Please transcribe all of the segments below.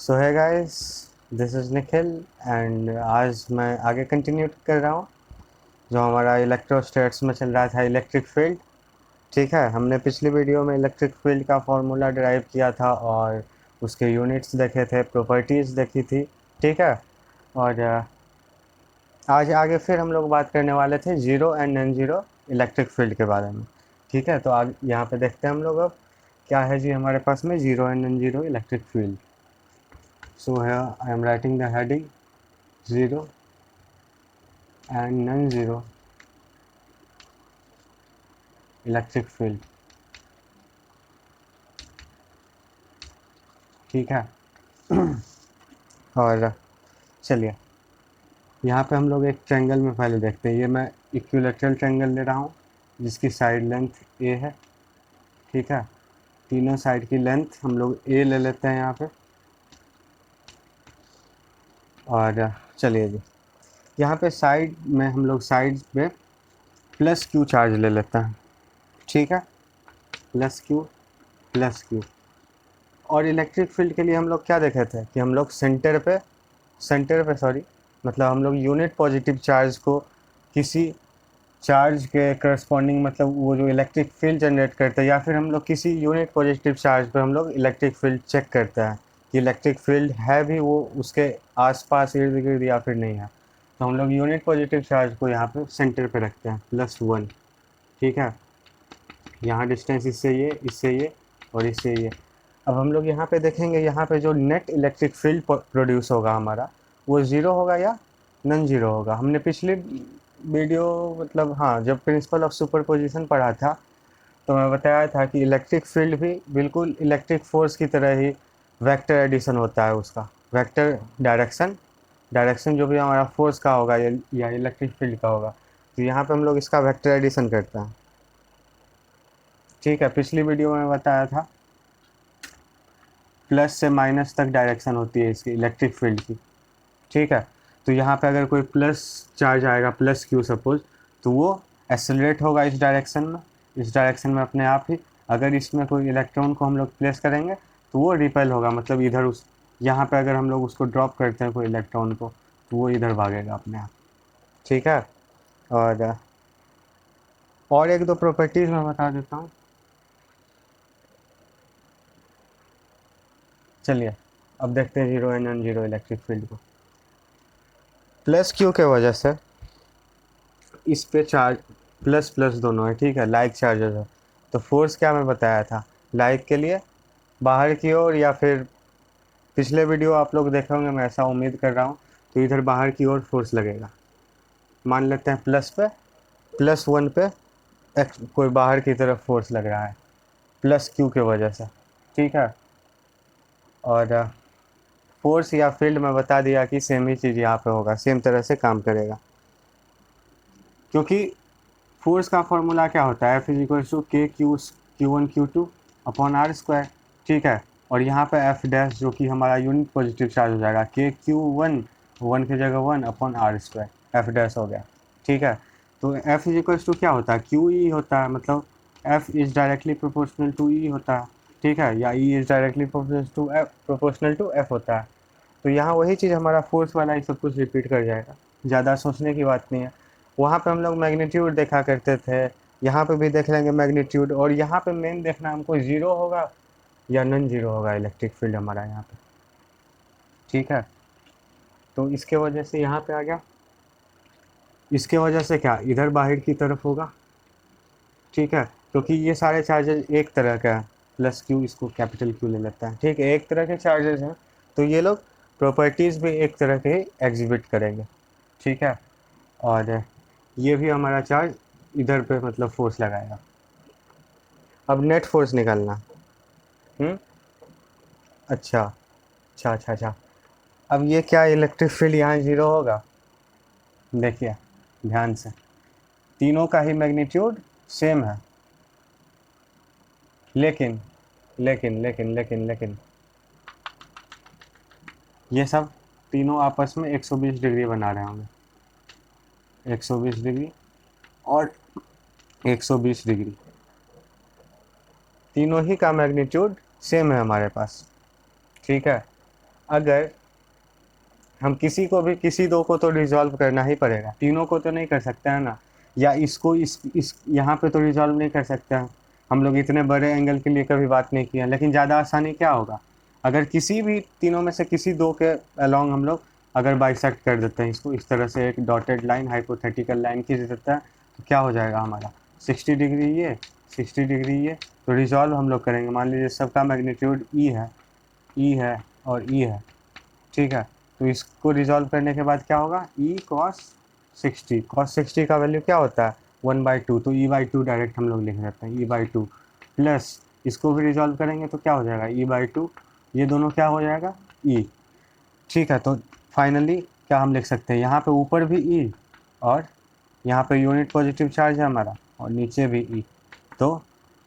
सो है guys, this is Nikhil and आज मैं आगे कंटिन्यू कर रहा हूँ जो हमारा इलेक्ट्रोस्टैट्स में चल रहा था इलेक्ट्रिक फील्ड। ठीक है, हमने पिछली वीडियो में इलेक्ट्रिक फील्ड का फॉर्मूला डिराइव किया था और उसके यूनिट्स देखे थे, प्रॉपर्टीज़ देखी थी। ठीक है, और आज आगे फिर हम लोग बात करने वाले थे zero and non zero electric field के बारे में। ठीक है, तो आगे यहाँ पे देखते हैं हम लोग अब क्या है जी हमारे पास में zero and non zero electric field. So here I am writing the heading 0 and non-zero electric field। ठीक है, और चलिए यहाँ पे हम लोग एक ट्रायंगल में पहले देखते हैं। ये मैं इक्विलेटरल ट्रायंगल ले रहा हूँ जिसकी साइड लेंथ ए है। ठीक है, तीनों साइड की लेंथ हम लोग ए ले लेते हैं यहाँ पे। और चलिए जी, यहाँ पे साइड में हम लोग साइड पे प्लस क्यू चार्ज ले लेते हैं। ठीक है, प्लस क्यू प्लस क्यू। और इलेक्ट्रिक फील्ड के लिए हम लोग क्या देखे थे कि हम लोग सेंटर पे सॉरी, मतलब हम लोग यूनिट पॉजिटिव चार्ज को किसी चार्ज के करस्पॉन्डिंग, मतलब वो जो इलेक्ट्रिक फील्ड जनरेट करते हैं, या फिर हम लोग किसी यूनिट पॉजिटिव चार्ज पे हम लोग इलेक्ट्रिक फील्ड चेक करते हैं कि इलेक्ट्रिक फील्ड है भी वो उसके आसपास इर्द गिर्द या फिर नहीं है। तो हम लोग यूनिट पॉजिटिव चार्ज को यहाँ पे सेंटर पे रखते हैं +1। ठीक है, यहाँ डिस्टेंस इससे ये और इससे ये। अब हम लोग यहाँ पे देखेंगे, यहाँ पे जो नेट इलेक्ट्रिक फील्ड प्रोड्यूस होगा हमारा, वो ज़ीरो होगा या नॉन ज़ीरो होगा। हमने पिछली वीडियो, मतलब हाँ, जब प्रिंसिपल ऑफ सुपरपोजिशन पढ़ा था तो मैं बताया था कि इलेक्ट्रिक फील्ड भी बिल्कुल इलेक्ट्रिक फोर्स की तरह ही वेक्टर एडिशन होता है उसका। वेक्टर डायरेक्शन जो भी हमारा फोर्स का होगा या इलेक्ट्रिक फील्ड का होगा, तो यहाँ पे हम लोग इसका वेक्टर एडिशन करते हैं। ठीक है, पिछली वीडियो में बताया था प्लस से माइनस तक डायरेक्शन होती है इसकी इलेक्ट्रिक फील्ड की। ठीक है, तो यहाँ पे अगर कोई प्लस चार्ज आएगा प्लस क्यू सपोज, तो वो एक्सेलरेट होगा इस डायरेक्शन में अपने आप ही। अगर इसमें कोई इलेक्ट्रॉन को हम लोग प्लेस करेंगे तो वो रिपेल होगा, मतलब इधर उस यहाँ पे अगर हम लोग उसको ड्रॉप करते हैं कोई इलेक्ट्रॉन को, तो वो इधर भागेगा अपने आप। ठीक है, और एक दो प्रॉपर्टीज़ मैं बता देता हूँ। चलिए अब देखते हैं zero and non zero electric field को। प्लस क्यू के वजह से इस पे चार्ज प्लस प्लस दोनों है। ठीक है, लाइक चार्जेस है, तो फोर्स क्या मैं बताया था, लाइक के लिए बाहर की ओर, या फिर पिछले वीडियो आप लोग देखे होंगे, मैं ऐसा उम्मीद कर रहा हूँ। तो इधर बाहर की ओर फोर्स लगेगा। मान लेते हैं +1 पे कोई बाहर की तरफ फोर्स लग रहा है प्लस क्यू के वजह से। ठीक है, और फोर्स या फील्ड में बता दिया कि सेम ही चीज़ यहाँ पे होगा, सेम तरह से काम करेगा। क्योंकि फोर्स का फॉर्मूला क्या होता है, F=K Q1 Q2/r²। ठीक है, और यहाँ पे F' जो कि हमारा यूनिट पॉजिटिव चार्ज हो जाएगा, K Q1 की जगह 1/r², F' हो गया। ठीक है, तो F क्या होता है, QE होता है, मतलब F is directly proportional to E होता है। ठीक है, या E is directly proportional to F होता है। तो यहाँ वही चीज़ हमारा फोर्स वाला ही सब कुछ रिपीट कर जाएगा, ज़्यादा सोचने की बात नहीं है। वहाँ पे हम लोग मैग्नीट्यूड देखा करते थे, यहाँ पे भी देख लेंगे मैग्नीट्यूड। और यहाँ पे मेन देखना हमको ज़ीरो होगा या नॉन ज़ीरो होगा इलेक्ट्रिक फील्ड हमारा यहाँ पे। ठीक है, तो इसके वजह से यहाँ पे आ गया, इसके वजह से क्या इधर बाहर की तरफ होगा। ठीक है, क्योंकि ये सारे चार्जेस एक तरह का है, प्लस क्यू, इसको कैपिटल क्यू ले लेता है। ठीक है, एक तरह के चार्जेस हैं, तो ये लोग प्रॉपर्टीज़ भी एक तरह के ही एग्जिबिट करेंगे। ठीक है, और ये भी हमारा चार्ज इधर पे मतलब फोर्स लगाएगा। अब नेट फोर्स निकालना। हम्म, अच्छा अच्छा अच्छा अच्छा। अब ये क्या इलेक्ट्रिक फील्ड यहाँ ज़ीरो होगा, देखिए ध्यान से, तीनों का ही मैग्नीट्यूड सेम है, लेकिन लेकिन ये सब तीनों आपस में 120 डिग्री बना रहे होंगे, 120 डिग्री और 120 डिग्री, तीनों ही का मैग्नीट्यूड सेम है हमारे पास। ठीक है, अगर हम किसी को भी, किसी दो को तो रिजॉल्व करना ही पड़ेगा, तीनों को तो नहीं कर सकते हैं ना, या इसको इस यहाँ पे तो रिजॉल्व नहीं कर सकते हैं। हम लोग इतने बड़े एंगल के लिए कभी बात नहीं किया, लेकिन ज़्यादा आसानी क्या होगा, अगर किसी भी तीनों में से किसी दो के अलोंग हम लोग अगर बाइसेक्ट कर देते हैं इसको, इस तरह से एक डॉटेड लाइन हाइपोथेटिकल लाइन खींच देते हैं, तो क्या हो जाएगा हमारा 60 डिग्री ये, 60 डिग्री ये। तो रिजॉल्व हम लोग करेंगे, मान लीजिए सबका मैग्नीट्यूड ई है और ई है, ठीक है। तो इसको रिजॉल्व करने के बाद क्या होगा, ई कॉस 60 का वैल्यू क्या होता है 1/2, तो e/2 डायरेक्ट हम लोग लिख देते हैं e/2 प्लस इसको भी रिजॉल्व करेंगे तो क्या हो जाएगा e/2, ये दोनों क्या हो जाएगा ई, ठीक है। तो फाइनली क्या हम लिख सकते हैं, यहाँ पे ऊपर भी ई और यहाँ पे यूनिट पॉजिटिव चार्ज है हमारा और नीचे भी ई, तो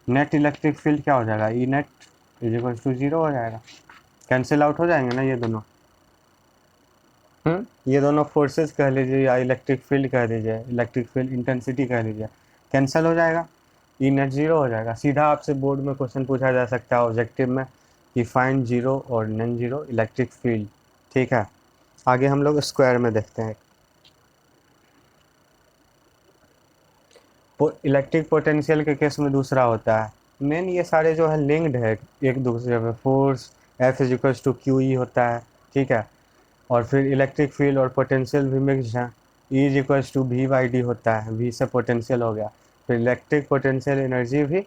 नेट इलेक्ट्रिक फील्ड क्या हो जाएगा, E net is equal to 0 हो जाएगा। कैंसिल आउट हो जाएंगे ना ये दोनों, ये दोनों फोर्सेस कह लीजिए या इलेक्ट्रिक फील्ड कह लीजिए, इलेक्ट्रिक फील्ड इंटेंसिटी कह लीजिए, कैंसिल हो जाएगा, ई नेट 0 हो जाएगा। सीधा आपसे बोर्ड में क्वेश्चन पूछा जा सकता है ऑब्जेक्टिव में कि फाइंड 0 और नॉन 0 इलेक्ट्रिक फील्ड, ठीक है। आगे हम लोग स्क्वायर में देखते हैं। इलेक्ट्रिक पोटेंशियल के केस में दूसरा होता है, मेन ये सारे जो है लिंक्ड है एक दूसरे में, force F is equal to Q E होता है, ठीक है। और फिर इलेक्ट्रिक फील्ड और पोटेंशियल भी मिक्स है, E is equals to V/D होता है, V से पोटेंशियल हो गया, फिर इलेक्ट्रिक पोटेंशियल एनर्जी भी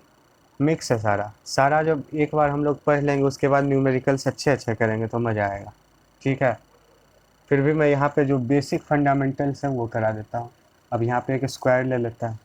मिक्स है सारा सारा। जब एक बार हम लोग पढ़ लेंगे उसके बाद न्यूमेरिकल्स अच्छे अच्छे करेंगे तो मज़ा आएगा, ठीक है। फिर भी मैं यहाँ पे जो बेसिक फंडामेंटल्स हैं वो करा देता हूँ। अब यहाँ पे एक स्क्वायर ले लेता है,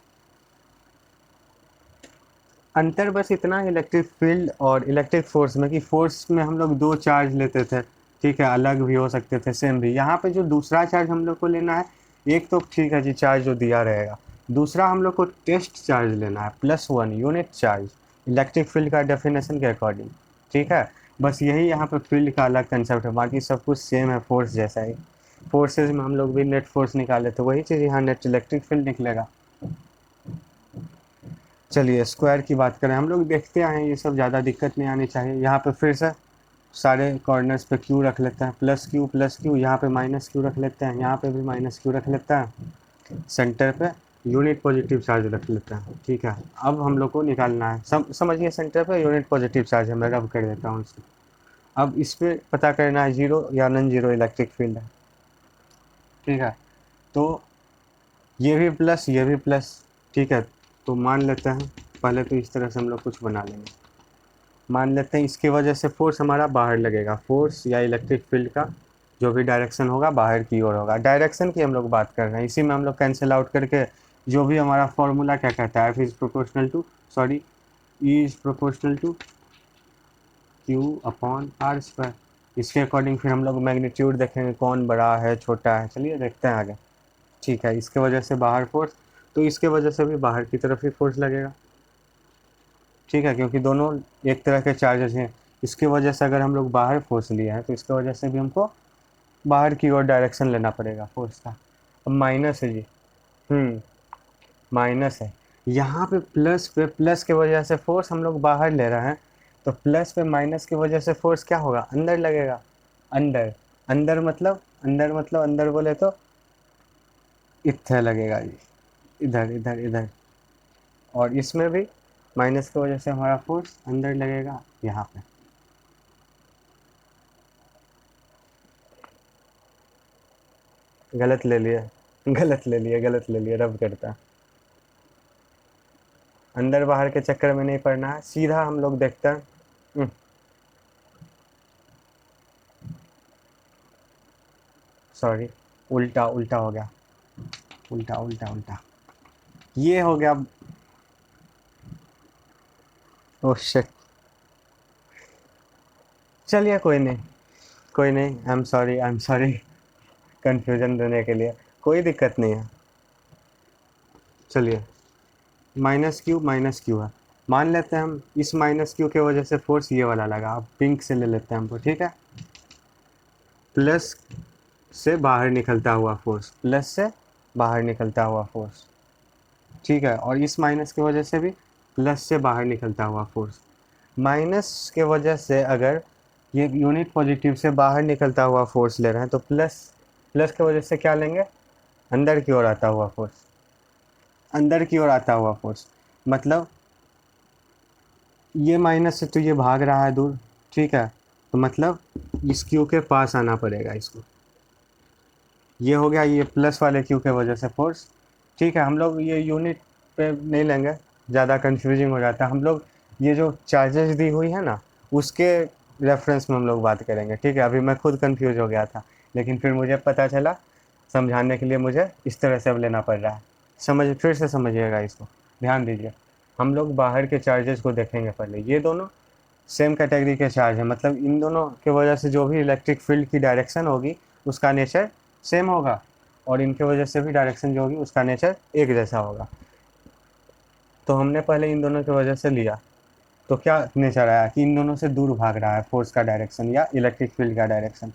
अंतर बस इतना है इलेक्ट्रिक फील्ड और इलेक्ट्रिक फोर्स में कि फोर्स में हम लोग दो चार्ज लेते थे, ठीक है, अलग भी हो सकते थे सेम भी। यहाँ पे जो दूसरा चार्ज हम लोग को लेना है, एक तो ठीक है जी चार्ज जो दिया रहेगा, दूसरा हम लोग को टेस्ट चार्ज लेना है +1 यूनिट चार्ज इलेक्ट्रिक फील्ड का डेफिनेशन के अकॉर्डिंग, ठीक है। बस यही यहाँ पे फील्ड का अलग कंसेप्ट है, बाकी सब कुछ सेम है फोर्स जैसा ही। फोर्सेज में हम लोग भी नेट फोर्स निकाले थे, वही चीज़ यहाँ नेट इलेक्ट्रिक फील्ड निकलेगा। चलिए स्क्वायर की बात करें, हम लोग देखते आए हैं ये सब, ज़्यादा दिक्कत नहीं आनी चाहिए। यहाँ पे फिर से सारे कॉर्नर्स पे क्यू रख लेते हैं, +Q, यहाँ पे -Q रख लेते हैं, यहाँ पे भी -Q रख लेते हैं, सेंटर पे यूनिट पॉजिटिव चार्ज रख लेते हैं, ठीक है। अब हम लोग को निकालना है, समझिए सेंटर पे यूनिट पॉजिटिव चार्ज है, मैं रब कर देता हूँ इसको। अब इस पर पता करना है 0 या नॉन 0 इलेक्ट्रिक फील्ड है, ठीक है। तो ये भी प्लस ये भी प्लस, ठीक है। तो मान लेते हैं पहले तो इस तरह से हम लोग कुछ बना लेंगे, मान लेते हैं इसकी वजह से फोर्स हमारा बाहर लगेगा, फोर्स या इलेक्ट्रिक फील्ड का जो भी डायरेक्शन होगा बाहर की ओर होगा। डायरेक्शन की हम लोग बात कर रहे हैं, इसी में हम लोग कैंसिल आउट करके जो भी हमारा फॉर्मूला क्या कहता है, E is proportional to Q/R²। इसके अकॉर्डिंग फिर हम लोग मैग्नीट्यूड देखेंगे कौन बड़ा है छोटा है, चलिए देखते हैं आगे, ठीक है। इसके वजह से बाहर फोर्स, तो इसके वजह से भी बाहर की तरफ ही फोर्स लगेगा, ठीक है, क्योंकि दोनों एक तरह के चार्जेस हैं। इसके वजह से अगर हम लोग बाहर फोर्स लिए हैं तो इसके वजह से भी हमको बाहर की ओर डायरेक्शन लेना पड़ेगा फोर्स का। अब माइनस है जी, माइनस है, यहाँ पे प्लस पे, प्लस के वजह से फोर्स हम लोग बाहर ले रहे हैं, तो प्लस पे माइनस की वजह से फोर्स क्या होगा, अंदर लगेगा। अंदर अंदर मतलब अंदर बोले तो इतना लगेगा जी, इधर इधर इधर। और इसमें भी माइनस की वजह से हमारा फोर्स अंदर लगेगा यहाँ पे। गलत ले लिए, गलत ले लिए, रब करता। अंदर बाहर के चक्कर में नहीं पड़ना है, सीधा हम लोग देखते हैं। सॉरी, उल्टा उल्टा हो गया, उल्टा उल्टा उल्टा, ये हो गया। ओह शिट, चलिए कोई नहीं, आई एम सॉरी कंफ्यूजन देने के लिए, कोई दिक्कत नहीं है। चलिए माइनस क्यू है, मान लेते हैं हम इस -Q के वजह से फोर्स ये वाला लगा, अब पिंक से ले लेते हैं हमको, ठीक है। प्लस से बाहर निकलता हुआ फोर्स, प्लस से बाहर निकलता हुआ फोर्स, ठीक है। और इस माइनस की वजह से भी प्लस से बाहर निकलता हुआ फोर्स। माइनस के वजह से अगर ये यूनिट पॉजिटिव से बाहर निकलता हुआ फोर्स ले रहे हैं, तो प्लस प्लस की वजह से क्या लेंगे, अंदर की ओर आता हुआ फोर्स, अंदर की ओर आता हुआ फोर्स, मतलब ये माइनस से तो ये भाग रहा है दूर, ठीक है, तो मतलब इस क्यू के पास आना पड़ेगा इसको, ये हो गया ये प्लस वाले क्यू के वजह से फोर्स, ठीक है। हम लोग ये यूनिट पे नहीं लेंगे, ज़्यादा कंफ्यूजिंग हो जाता है, हम लोग ये जो चार्जेस दी हुई है ना उसके रेफरेंस में हम लोग बात करेंगे, ठीक है। अभी मैं खुद कंफ्यूज हो गया था, लेकिन फिर मुझे पता चला, समझाने के लिए मुझे इस तरह से अब लेना पड़ रहा है। फिर से समझिएगा इसको, ध्यान दीजिए। हम लोग बाहर के चार्जेस को देखेंगे पहले, ये दोनों सेम कैटेगरी के चार्ज है, मतलब इन दोनों के वजह से जो भी इलेक्ट्रिक फील्ड की डायरेक्शन होगी उसका नेचर सेम होगा, और इनके वजह से भी डायरेक्शन जो होगी उसका नेचर एक जैसा होगा। तो हमने पहले इन दोनों की वजह से लिया, तो क्या नेचर आया कि इन दोनों से दूर भाग रहा है फोर्स का डायरेक्शन या इलेक्ट्रिक फील्ड का डायरेक्शन,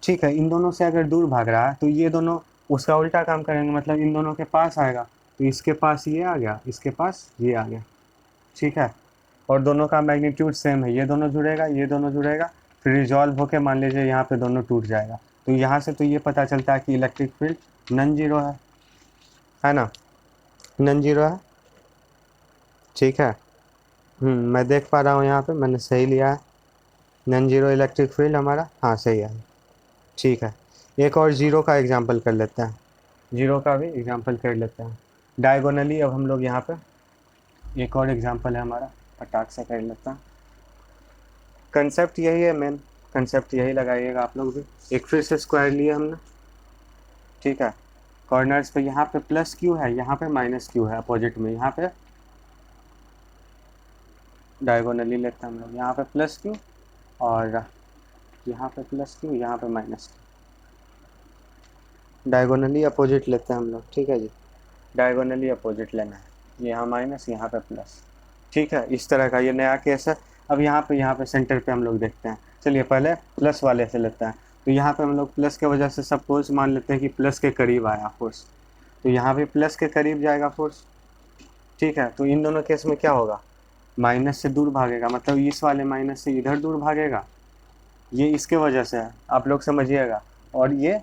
ठीक है। इन दोनों से अगर दूर भाग रहा है तो ये दोनों उसका उल्टा काम करेंगे, मतलब इन दोनों के पास आएगा, तो इसके पास ये आ गया, इसके पास ये आ गया, ठीक है। और दोनों का मैग्नीट्यूड सेम है, ये दोनों जुड़ेगा, ये दोनों जुड़ेगा, फिर रिजॉल्व होकर मान लीजिए यहाँ पे दोनों टूट जाएगा, तो यहाँ से तो ये पता चलता है कि इलेक्ट्रिक फील्ड नॉन जीरो है ना, नॉन जीरो है, ठीक है। मैं देख पा रहा हूँ यहाँ पे मैंने सही लिया है, नॉन जीरो इलेक्ट्रिक फील्ड हमारा, हाँ सही है, ठीक है। एक और जीरो का एग्जाम्पल कर लेते हैं, जीरो का भी एग्जाम्पल कर लेते हैं डायगोनली। अब हम लोग यहाँ पे एक और एग्जाम्पल है हमारा, फटाक से कर लेते हैं। कंसेप्ट यही है, मेन कंसेप्ट यही लगाइएगा आप लोग भी। एक फिर से स्क्वायर लिए हमने, ठीक है। कॉर्नर्स पे यहाँ पे प्लस क्यू है, यहाँ पे माइनस क्यू है अपोजिट में, यहाँ पे डायगोनली लेते हैं हम लोग, यहाँ पे प्लस क्यू और यहाँ पे प्लस क्यू, यहाँ पे माइनस क्यू, डायगोनली अपोजिट लेते हैं हम लोग, ठीक है जी। डायगोनली अपोजिट लेना है, यहाँ माइनस यहाँ पे प्लस, ठीक है। इस तरह का ये नया केस है। अब यहाँ पे सेंटर पे हम लोग देखते हैं, चलिए पहले प्लस वाले से लेते हैं। तो यहाँ पे हम लोग प्लस के वजह से सपोज मान लेते हैं कि प्लस के करीब आया फोर्स, तो यहाँ भी प्लस के करीब जाएगा फोर्स, ठीक है। तो इन दोनों केस में क्या होगा, माइनस से दूर भागेगा, मतलब इस वाले माइनस से इधर दूर भागेगा, ये इसके वजह से है, आप लोग समझिएगा। और ये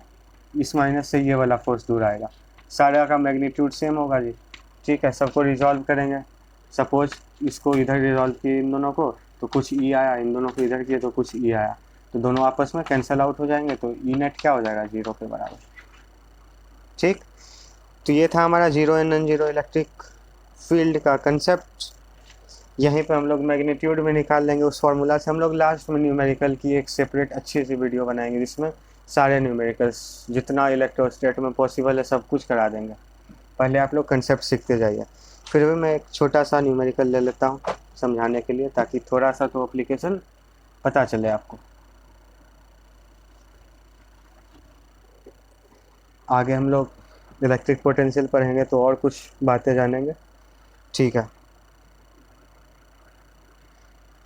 इस माइनस से ये वाला फोर्स दूर आएगा, सारा का मैग्नीट्यूड सेम होगा जी, ठीक है। सबको रिजॉल्व करेंगे, सपोज इसको इधर रिजॉल्व किए इन दोनों को, तो कुछ ई आया, इन दोनों को इधर किए तो कुछ ई आया, तो दोनों आपस में कैंसिल आउट हो जाएंगे, तो ई नेट क्या हो जाएगा, जीरो के बराबर, ठीक। तो ये था हमारा zero and non zero electric field का कंसेप्ट। यहीं पे हम लोग मैग्नीट्यूड में निकाल लेंगे उस फार्मूला से। हम लोग लास्ट में न्यूमेरिकल की एक सेपरेट अच्छी सी वीडियो बनाएंगे जिसमें सारे न्यूमेरिकल्स जितना इलेक्ट्रोस्टेट में पॉसिबल है सब कुछ करा देंगे। पहले आप लोग कंसेप्ट सीखते जाइए, फिर भी मैं एक छोटा सा न्यूमेरिकल ले लेता हूँ समझाने के लिए, ताकि थोड़ा सा तो एप्लीकेशन पता चले आपको। आगे हम लोग इलेक्ट्रिक पोटेंशियल पढ़ेंगे तो और कुछ बातें जानेंगे, ठीक है।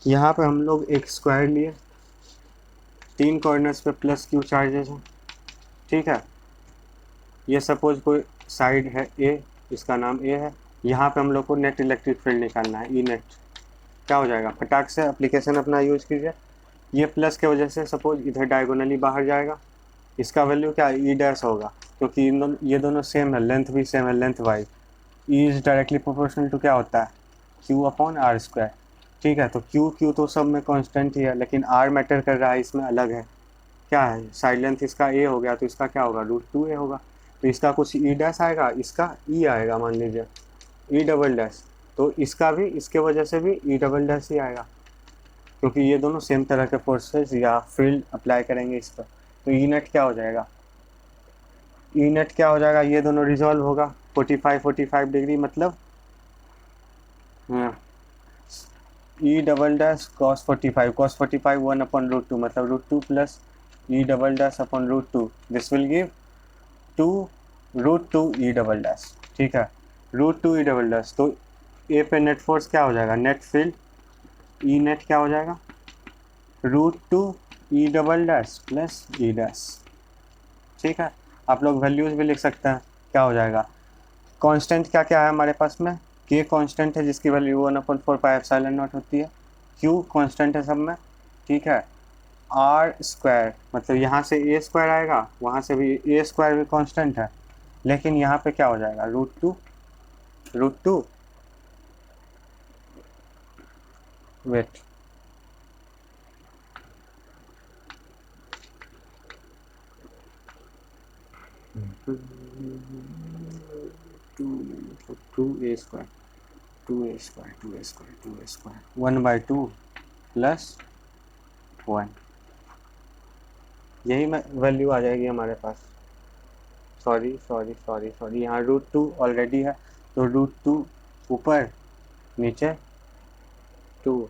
यहाँ पे हम लोग एक स्क्वायर लिए, तीन कॉर्नर्स पे प्लस क्यू चार्जेस हैं, ठीक है। ये सपोज कोई साइड है ए, इसका नाम ए है, यहाँ पे हम लोग को नेट इलेक्ट्रिक फील्ड निकालना है, ई नेट क्या हो जाएगा, फटाक से एप्लीकेशन अपना यूज कीजिए। ये प्लस के वजह से सपोज इधर डायगोनली बाहर जाएगा, इसका वैल्यू क्या ई डैश होगा, क्योंकि इन दोनों ये दोनों सेम है, लेंथ भी सेम है, lengthwise E is directly proportional to क्या होता है, क्यू अपॉन आर स्क्वायर, ठीक है। तो क्यू क्यू तो सब में कांस्टेंट ही है, लेकिन आर मैटर कर रहा है, इसमें अलग है, क्या है, साइड लेंथ इसका ए हो गया तो इसका क्या होगा, √2a होगा, तो इसका कुछ ई डैश आएगा, इसका ई आएगा, मान लीजिए ई डबल डैश, तो इसका भी इसके वजह से भी ई डबल डैश ही आएगा, क्योंकि ये दोनों सेम तरह के फोर्सेस या फील्ड अप्लाई करेंगे इस पर। तो ई नेट क्या हो जाएगा, ई नेट क्या हो जाएगा, ये दोनों रिजॉल्व होगा 45 डिग्री, मतलब ई डबल डैश कॉस 45 1/√2, मतलब √2 plus E double dash upon √2, this will give 2 √2 E double dash, ठीक है, √2 ई डबल डैश। तो ए पे नेट फोर्स क्या हो जाएगा, नेट फील्ड ई नेट क्या हो जाएगा, √2 ई डबल डैश प्लस ई डैश, ठीक है। आप लोग वैल्यूज भी लिख सकते हैं, क्या हो जाएगा, कांस्टेंट क्या क्या है हमारे पास में, के कांस्टेंट है जिसकी वैल्यू 1/4 पाई एप्सिलॉन नॉट होती है, क्यू कांस्टेंट है सब में, ठीक है। आर स्क्वायर, मतलब यहाँ से ए स्क्वायर आएगा, वहाँ से भी ए स्क्वायर भी कांस्टेंट है, लेकिन यहाँ पे क्या हो जाएगा, root two wait, two A square, two A square, two A square, two A square, 1/2 plus 1, यही वैल्यू आ जाएगी हमारे पास। सॉरी, यहाँ रूट 2 ऑलरेडी है, तो रूट 2 ऊपर नीचे 2,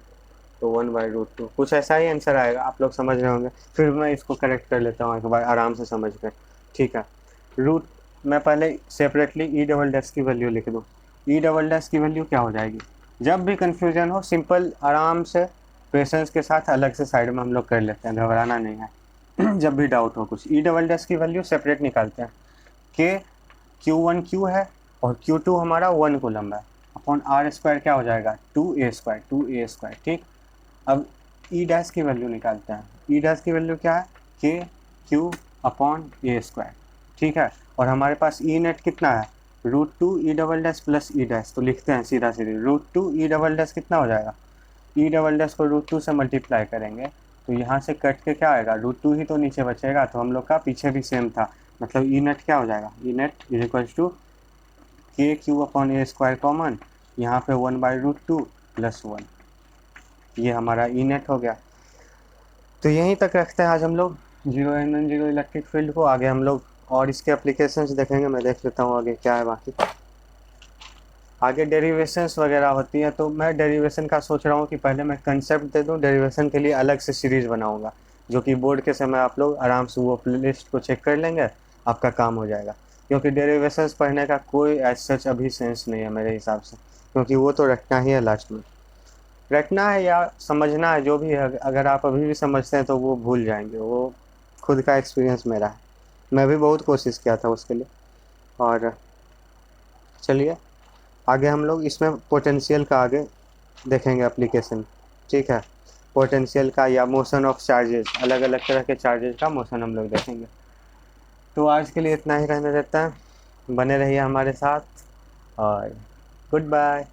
तो 1/√2, कुछ ऐसा ही आंसर आएगा, आप लोग समझ रहे होंगे। फिर मैं इसको करेक्ट कर लेता हूँ एक बार आराम से समझ कर, ठीक है। रूट मैं पहले सेपरेटली ई डबल डैश की वैल्यू लिख दूँ। ई डबल डैश की वैल्यू क्या हो जाएगी, जब भी कन्फ्यूजन हो सिंपल आराम से पेशेंस के साथ अलग से साइड में हम लोग कर लेते हैं, घबराना नहीं है। जब भी डाउट हो कुछ, ई डबल डैश की वैल्यू सेपरेट निकालते हैं। के Q1 Q है और Q2 हमारा 1 कूलम है, अपॉन आर स्क्वायर क्या हो जाएगा, 2a², ठीक। अब ई डैश की वैल्यू निकालते हैं। ई डैश की वैल्यू क्या है, KQ/A², ठीक है। और हमारे पास ई नेट कितना है, √2 ई डबल डैश प्लस ई डैश, तो लिखते हैं सीधा √2 ई डबल डैश कितना हो जाएगा, ई डबल डैश को √2 से मल्टीप्लाई करेंगे, तो यहाँ से कट के क्या आएगा, √2 ही तो नीचे बचेगा, तो हम लोग का पीछे भी सेम था, मतलब ई नेट क्या हो जाएगा, E net is equal to KQ/A² common, यहाँ पे 1/√2 प्लस 1, ये हमारा ई नेट हो गया। तो यहीं तक रखते हैं आज हम लोग zero and zero electric field को। आगे हम लोग और इसके एप्लीकेशंस देखेंगे, मैं देख लेता हूँ आगे क्या है बाकी। आगे डेरिवेशंस वगैरह होती है, तो मैं डेरिवेशन का सोच रहा हूँ कि पहले मैं कंसेप्ट दे दूँ, डेरिवेशन के लिए अलग से सीरीज़ बनाऊँगा, जो कि बोर्ड के समय आप लोग आराम से वो प्लेलिस्ट को चेक कर लेंगे, आपका काम हो जाएगा। क्योंकि डेरिवेशंस पढ़ने का कोई एज सच अभी सेंस नहीं है मेरे हिसाब से, क्योंकि वो तो रखना ही है लास्ट में, रखना है या समझना है, जो भी है। अगर आप अभी भी समझते हैं तो वो भूल जाएंगे, वो खुद का एक्सपीरियंस मेरा है, मैं भी बहुत कोशिश किया था उसके लिए। और चलिए आगे हम लोग इसमें पोटेंशियल का आगे देखेंगे एप्लीकेशन, ठीक है। पोटेंशियल का या मोशन ऑफ चार्जेस, अलग अलग तरह के चार्जेस का मोशन हम लोग देखेंगे। तो आज के लिए इतना ही रहने देता है, बने रहिए हमारे साथ और गुड बाय।